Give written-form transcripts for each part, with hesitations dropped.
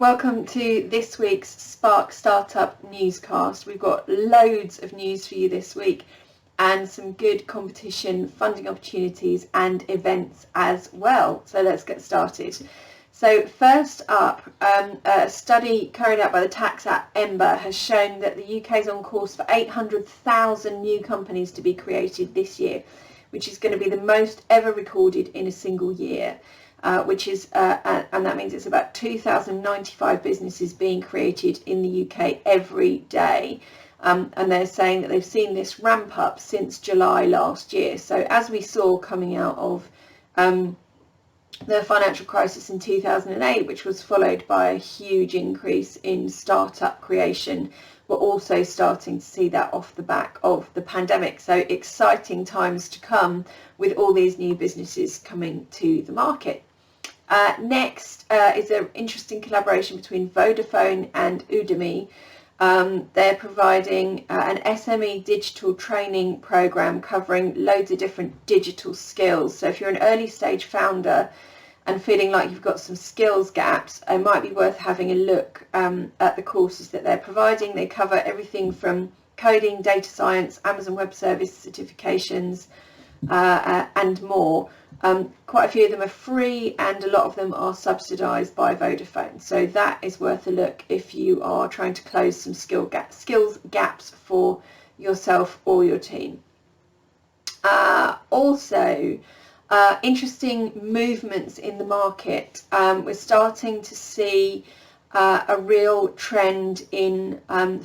Welcome to this week's Spark Startup Newscast. We've got loads of news for you this week and some good competition, funding opportunities and events as well. So let's get started. So first up, a study carried out by the tax app Ember has shown that the UK is on course for 800,000 new companies to be created this year, which is going to be the most ever recorded in a single year. Which is, and that means it's about 2,095 businesses being created in the UK every day. And they're saying that they've seen this ramp up since July last year. So as we saw coming out of the financial crisis in 2008, which was followed by a huge increase in startup creation, we're also starting to see that off the back of the pandemic. So exciting times to come with all these new businesses coming to the market. Next is an interesting collaboration between Vodaphone and Udemy. They're providing an SME digital training program covering loads of different digital skills. So if you're an early stage founder and feeling like you've got some skills gaps, it might be worth having a look at the courses that they're providing. They cover everything from coding, data science, Amazon Web Service certifications, and more. Quite a few of them are free and a lot of them are subsidised by Vodaphone. So that is worth a look if you are trying to close some skills gaps for yourself or your team. Also, interesting movements in the market. We're starting to see a real trend in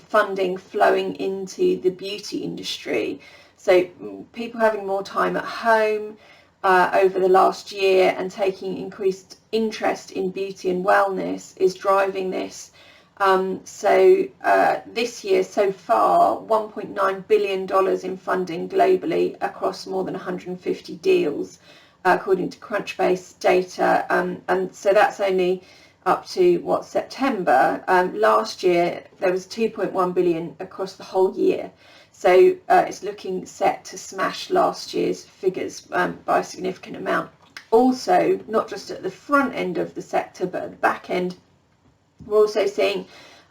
funding flowing into the beauty industry. So people having more time at home over the last year and taking increased interest in beauty and wellness is driving this. This year so far, $1.9 billion in funding globally across more than 150 deals, according to Crunchbase data. And so that's only up to September. Last year there was 2.1 billion across the whole year. So it's looking set to smash last year's figures by a significant amount. Also, not just at the front end of the sector, but at the back end, we're also seeing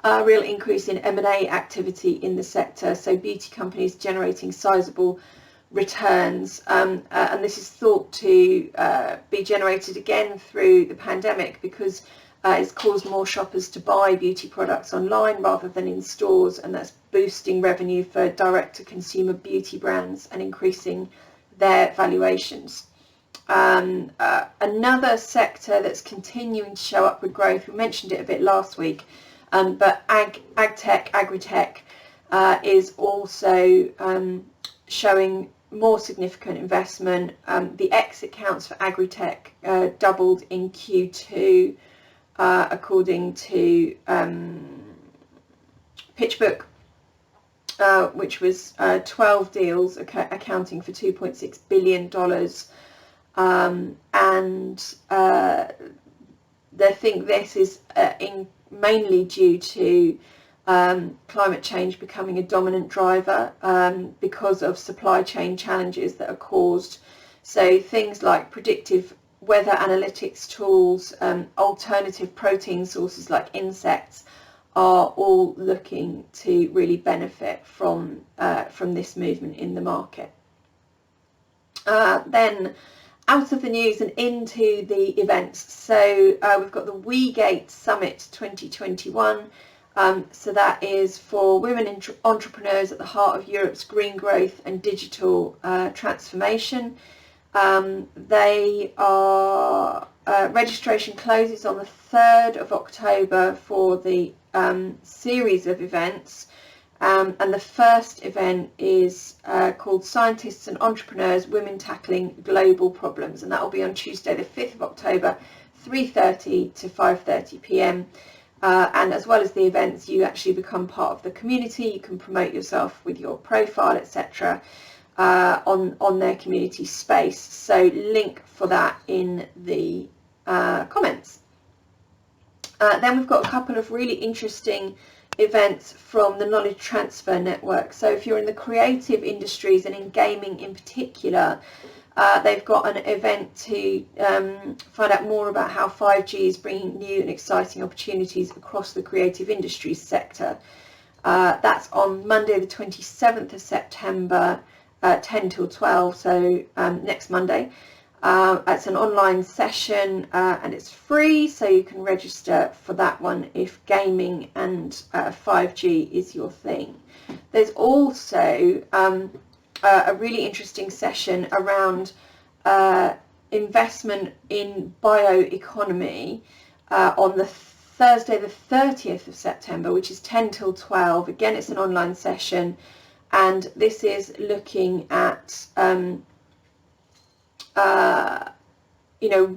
a real increase in M&A activity in the sector. So beauty companies generating sizable returns. And this is thought to be generated again through the pandemic because it's caused more shoppers to buy beauty products online rather than in stores, and that's boosting revenue for direct-to-consumer beauty brands and increasing their valuations. Another sector that's continuing to show upward growth, we mentioned it a bit last week, but Agritech is also showing more significant investment. The exit counts for Agritech doubled in Q2. According to PitchBook, which was 12 deals accounting for $2.6 billion. And they think this is mainly due to climate change becoming a dominant driver because of supply chain challenges that are caused. So things like predictive weather analytics tools, alternative protein sources like insects are all looking to really benefit from this movement in the market. Then out of the news and into the events. So we've got the WeGate Summit 2021. So that is for women entrepreneurs at the heart of Europe's green growth and digital transformation. They are registration closes on the 3rd of October for the series of events, and the first event is called Scientists and Entrepreneurs, Women Tackling Global Problems, and that will be on Tuesday the 5th of October, 3:30 to 5:30 p.m. And as well as the events, you actually become part of the community. You can promote yourself with your profile, etc. On their community space. So link for that in the comments. Then we've got a couple of really interesting events from the Knowledge Transfer Network. So if you're in the creative industries and in gaming in particular, They've got an event to find out more about how 5G is bringing new and exciting opportunities across the creative industries sector. That's on Monday the 27th of September, 10 till 12, so next Monday. It's an online session and it's free, so you can register for that one if gaming and 5G is your thing. There's also a really interesting session around investment in bioeconomy on the Thursday the 30th of September, which is 10 till 12. Again, it's an online session, and this is looking at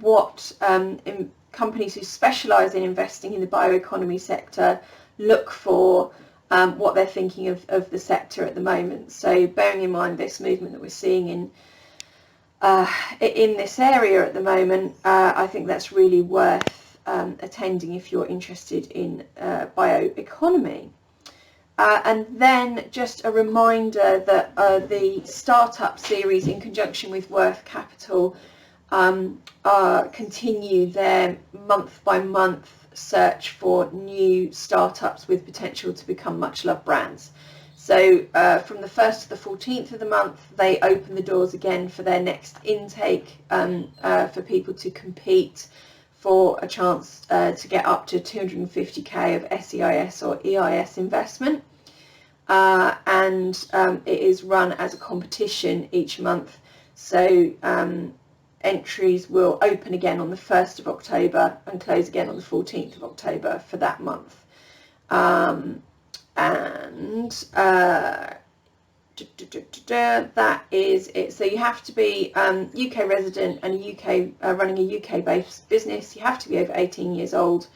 what companies who specialise in investing in the bioeconomy sector look for, what they're thinking of the sector at the moment. So bearing in mind this movement that we're seeing in this area at the moment, I think that's really worth attending if you're interested in bioeconomy. And then just a reminder that the startup series in conjunction with Worth Capital continue their month by month search for new startups with potential to become much loved brands. So from the 1st to the 14th of the month, they open the doors again for their next intake for people to compete for a chance to get up to 250k of SEIS or EIS investment. And it is run as a competition each month. So entries will open again on the 1st of October and close again on the 14th of October for that month. That is it. So you have to be UK resident and running a UK based business. You have to be over 18 years old,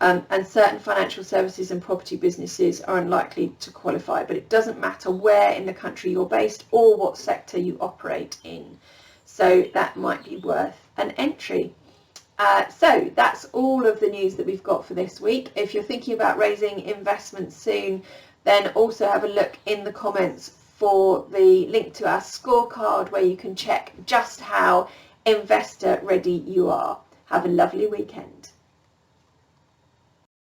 and certain financial services and property businesses are unlikely to qualify, but it doesn't matter where in the country you're based or what sector you operate in. So that might be worth an entry. So that's all of the news that we've got for this week. If you're thinking about raising investment soon, then also have a look in the comments for the link to our scorecard where you can check just how investor ready you are. Have a lovely weekend.